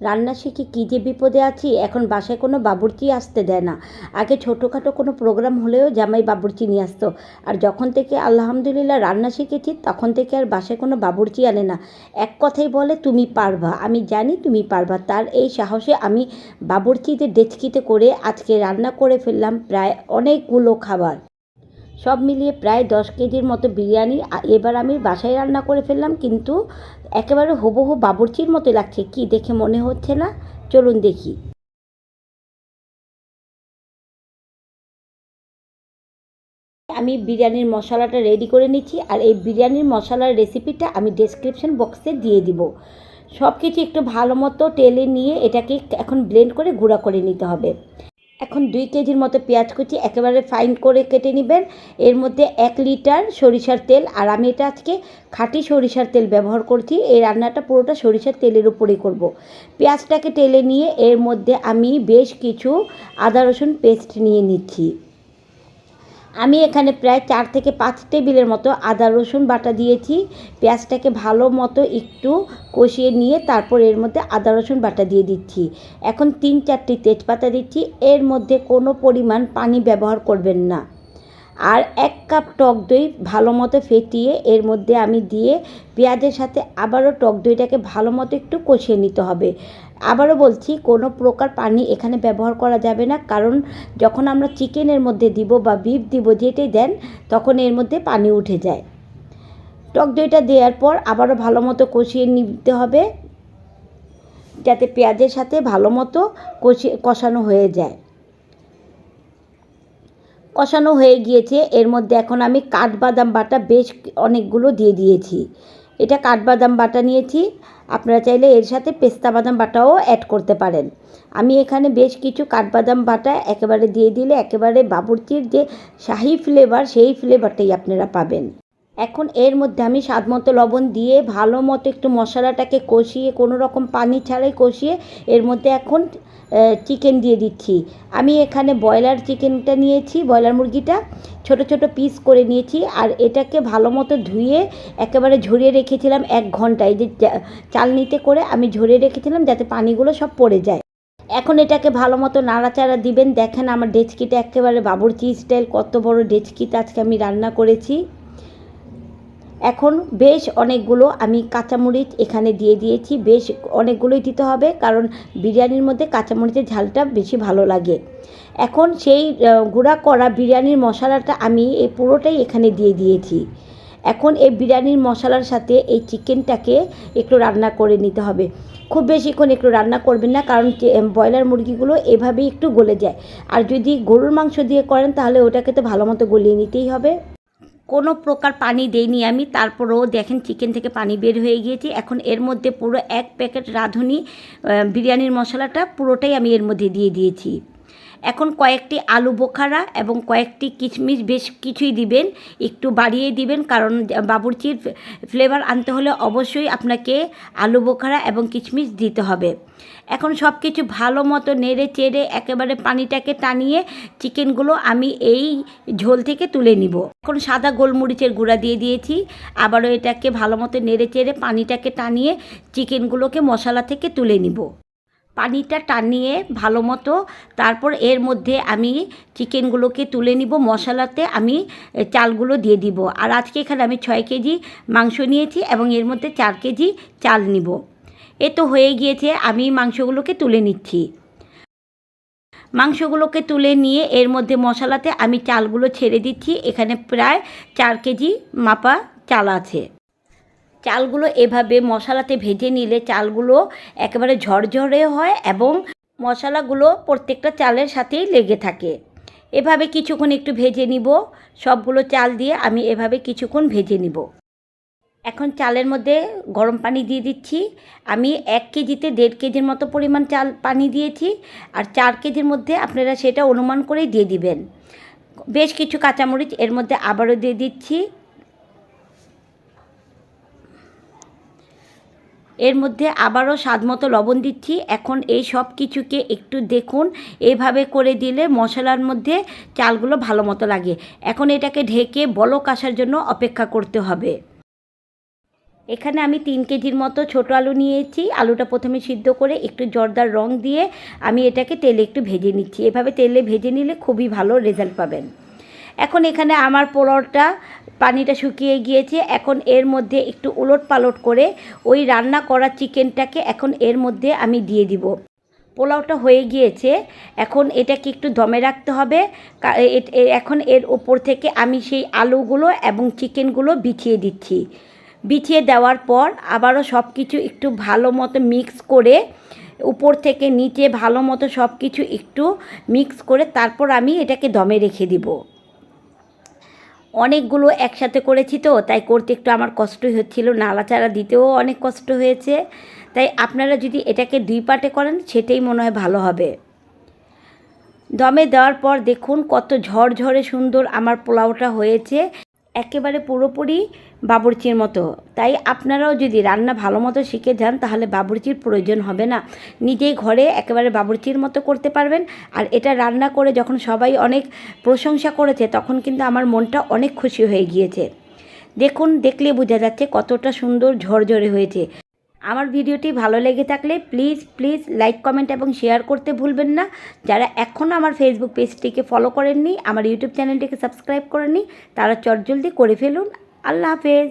রান্না শিখে কী যে বিপদে আছি, এখন বাসায় কোনো বাবুর্চি আসতে দেয় না। আগে ছোটোখাটো কোনো প্রোগ্রাম হলেও জামাই বাবুর্চি নিয়ে আসতো, আর যখন থেকে আলহামদুলিল্লাহ রান্না শিখেছি তখন থেকে আর বাসায় কোনো বাবুর্চি আনে না। এক কথাই বলে তুমি পারবা, আমি জানি তুমি পারবা। তার এই সাহসে আমি বাবুর্চিদের ডেচকিতে করে আজকে রান্না করে ফেললাম প্রায় অনেকগুলো খাবার। সব মিলিয়ে প্রায় 10 কেজির মতো বিরিয়ানি এবার আমি বাসায় রান্না করে ফেললাম, কিন্তু একেবারে হুবহু বাবুর্চির মতো লাগছে। কি দেখে মনে হচ্ছে না? চলুন দেখি। আমি বিরিয়ানির মশলাটা রেডি করে নিচ্ছি, আর এই বিরিয়ানির মশলার রেসিপিটা আমি ডেসক্রিপশন বক্সে দিয়ে দিব। সব কিছু একটু ভালো মতো টেলে নিয়ে এটাকে এখন ব্লেন্ড করে গুঁড়া করে নিতে হবে। এখন 2 কেজির মতো পেঁয়াজ কুচি একেবারে ফাইন করে কেটে নেবেন। এর মধ্যে 1 লিটার সরিষার তেল, আর আমি এটা আজকে খাঁটি সরিষার তেল ব্যবহার করছি। এই রান্নাটা পুরোটা সরিষার তেলের উপরেই করব। পেঁয়াজটাকে টেলে নিয়ে এর মধ্যে আমি বেশ কিছু আদা রসুন পেস্ট নিয়ে নিচ্ছি। আমি এখানে প্রায় 4 থেকে 5 টেবিলের মতো আদা রসুন বাটা দিয়েছি। পেঁয়াজটাকে ভালো মতো একটু কষিয়ে নিয়ে তারপর এর মধ্যে আদা রসুন বাটা দিয়ে দিচ্ছি। এখন 3-4টি তেজপাতা দিচ্ছি। এর মধ্যে কোনো পরিমাণ পানি ব্যবহার করবেন না। আর 1 কাপ টক দই ভালো মতো ফেটিয়ে এর মধ্যে আমি দিয়ে পেঁয়াজের সাথে আবারও টক দইটাকে ভালো মতো একটু কষিয়ে নিতে হবে। আবারও বলছি, কোনো প্রকার পানি এখানে ব্যবহার করা যাবে না, কারণ যখন আমরা চিকেনের মধ্যে দিব বা বিফ দিব, যেটাই দেন তখন এর মধ্যে পানি উঠে যায়। টক দইটা দেওয়ার পর আবারও ভালো মতো কষিয়ে নিতে হবে, যাতে পেঁয়াজের সাথে ভালো মতো কষানো হয়ে যায়। কষানো হয়ে গিয়েছে। এর মধ্যে এখন আমি কাঠবাদাম বাটা বেশ অনেকগুলো দিয়ে দিয়েছি। এটা কাঠবাদাম বাটা নিয়েছি, আপনারা চাইলে এর সাথে পেস্তা বাদাম বাটাও অ্যাড করতে পারেন। আমি এখানে বেশ কিছু কাঠবাদাম বাটা একেবারে দিয়ে দিলে একেবারে বাবুর্চির যে শাহি ফ্লেভার, সেই ফ্লেভারটাই আপনারা পাবেন। এখন এর মধ্যে আমি স্বাদ মতো লবণ দিয়ে ভালো মতো একটু মশলাটাকে কষিয়ে, কোনো রকম পানি ছাড়াই কষিয়ে এর মধ্যে এখন চিকেন দিয়ে দিচ্ছি। আমি এখানে ব্রয়লার চিকেনটা নিয়েছি, ব্রয়লার মুরগিটা ছোট ছোট পিস করে নিয়েছি, আর এটাকে ভালো মতো ধুয়ে একেবারে ঝরিয়ে রেখেছিলাম 1 ঘন্টা। এই যে চালনিতে করে আমি ঝরিয়ে রেখেছিলাম যাতে পানিগুলো সব পড়ে যায়। এখন এটাকে ভালো মতো নাড়াচাড়া দিবেন। দেখেন আমার ডেচকিটা একেবারে বাবুর্চি স্টাইল, কত বড় ডেচকিতে আজকে আমি রান্না করেছি। এখন বেশ অনেকগুলো আমি কাঁচামরিচ এখানে দিয়ে দিয়েছি। বেশ অনেকগুলোই দিতে হবে, কারণ বিরিয়ানির মধ্যে কাঁচামরিচের ঝালটা বেশি ভালো লাগে। এখন সেই গুঁড়া করা বিরিয়ানির মশলাটা আমি এই পুরোটাই এখানে দিয়ে দিয়েছি। এখন এই বিরিয়ানির মশলার সাথে এই চিকেনটাকে একটু রান্না করে নিতে হবে। খুব বেশিক্ষণ একটু রান্না করবেন না, কারণ ব্রয়লার মুরগিগুলো এভাবেই একটু গলে যায়। আর যদি গরুর মাংস দিয়ে করেন তাহলে ওটাকে তো ভালো মতো গলিয়ে নিতেই হবে। কোনো প্রকার পানি দেইনি আমি, তারপরেও দেখেন চিকেন থেকে পানি বের হয়ে গিয়েছে। এখন এর মধ্যে পুরো 1 প্যাকেট রাঁধুনি বিরিয়ানির মশলাটা পুরোটাই আমি এর মধ্যে দিয়ে দিয়েছি। এখন কয়েকটি আলু বোখারা এবং কয়েকটি কিশমিশ বেশ কিছুই দিবেন, একটু বাড়িয়ে দিবেন, কারণ বাবুর্চির ফ্লেভার আনতে হলে অবশ্যই আপনাকে আলু বোখারা এবং কিশমিশ দিতে হবে। এখন সব কিছু ভালো মতো নেড়ে চেড়ে একেবারে পানিটাকে টানিয়ে চিকেনগুলো আমি এই ঝোল থেকে তুলে নিব। এখন সাদা গোলমরিচের গুঁড়া দিয়ে দিয়েছি। আবারও এটাকে ভালো মতো নেড়ে চেড়ে পানিটাকে টানিয়ে চিকেনগুলোকে মশলা থেকে তুলে নিব। পানিটা টানিয়ে ভালো মতো তারপর এর মধ্যে আমি চিকেনগুলোকে তুলে নিব। মশলাতে আমি চালগুলো দিয়ে দিব। আর আজকে এখানে আমি 6 কেজি মাংস নিয়েছি এবং এর মধ্যে 4 কেজি চাল নিব। এ তো হয়ে গিয়েছে, আমি মাংসগুলোকে তুলে নিচ্ছি। মাংসগুলোকে তুলে নিয়ে এর মধ্যে মশলাতে আমি চালগুলো ছেড়ে দিচ্ছি। এখানে প্রায় 4 কেজি মাপা চাল আছে। চালগুলো এভাবে মশলাতে ভেজে নিলে চালগুলো একেবারে ঝরঝরে হয় এবং মশলাগুলো প্রত্যেকটা চালের সাথেই লেগে থাকে। এভাবে কিছুক্ষণ একটু ভেজে নিব। সবগুলো চাল দিয়ে আমি এভাবে কিছুক্ষণ ভেজে নিব। এখন চালের মধ্যে গরম পানি দিয়ে দিচ্ছি। আমি 1 কেজিতে 1.5 কেজির মতো পরিমাণ চাল পানি দিয়েছি, আর 4 কেজির মধ্যে আপনারা সেটা অনুমান করেই দিয়ে দিবেন। বেশ কিছু কাঁচামরিচ এর মধ্যে আবারও দিয়ে দিচ্ছি। এর মধ্যে আবারও স্বাদমতো লবণ দিচ্ছি। এখন এই সব কিছুকে একটু দেখুন, এইভাবে করে দিলে মশলার মধ্যে চালগুলো ভালো মতো লাগে। এখন এটাকে ঢেকে বলক আসার জন্য অপেক্ষা করতে হবে। এখানে আমি 3 কেজির মতো ছোটো আলু নিয়েছি। আলুটা প্রথমে সিদ্ধ করে একটু জর্দার রং দিয়ে আমি এটাকে তেলে একটু ভেজে নিচ্ছি। এভাবে তেলে ভেজে নিলে খুবই ভালো রেজাল্ট পাবেন। এখন এখানে আমার পোলাওটা পানিটা শুকিয়ে গিয়েছে। এখন এর মধ্যে একটু উলট পালট করে ওই রান্না করা চিকেনটাকে এখন এর মধ্যে আমি দিয়ে দিব। পোলাওটা হয়ে গিয়েছে, এখন এটাকে একটু দমে রাখতে হবে। এখন এর ওপর থেকে আমি সেই আলুগুলো এবং চিকেনগুলো বিছিয়ে দিচ্ছি। বিছিয়ে দেওয়ার পর আবারও সব কিছু একটু ভালো মতো মিক্স করে উপর থেকে নিচে ভালো মতো সব কিছু একটু মিক্স করে তারপর আমি এটাকে দমে রেখে দিব। অনেকগুলো একসাথে করেছি তো, তাই করতে একটু আমার কষ্টই হচ্ছিল, নাড়াচাড়া দিতেও অনেক কষ্ট হয়েছে। তাই আপনারা যদি এটাকে 2 পার্টে করেন সেটাই মনে হয় ভালো হবে। দমে দেওয়ার পর দেখুন কত ঝরঝরে সুন্দর আমার পোলাওটা হয়েছে, একেবারে পুরোপুরি বাবুর্চির মতো। তাই আপনারাও যদি রান্না ভালো মতো শিখে যান তাহলে বাবুর্চির প্রয়োজন হবে না, নিজেই ঘরে একেবারে বাবুর্চির মতো করতে পারবেন। আর এটা রান্না করে যখন সবাই অনেক প্রশংসা করেছে তখন কিন্তু আমার মনটা অনেক খুশি হয়ে গিয়েছে। দেখুন, দেখলে বোঝা যাচ্ছে কতটা সুন্দর ঝরঝরে হয়েছে। আমার ভিডিওটি ভালো লেগে থাকলে প্লিজ লাইক, কমেন্ট এবং শেয়ার করতে ভুলবেন না। যারা এখনও আমার ফেসবুক পেজটিকে ফলো করেননি, আমার ইউটিউব চ্যানেলটিকে সাবস্ক্রাইব করেননি, তারা চটজলদি করে ফেলুন। আল্লাহ হাফেজ।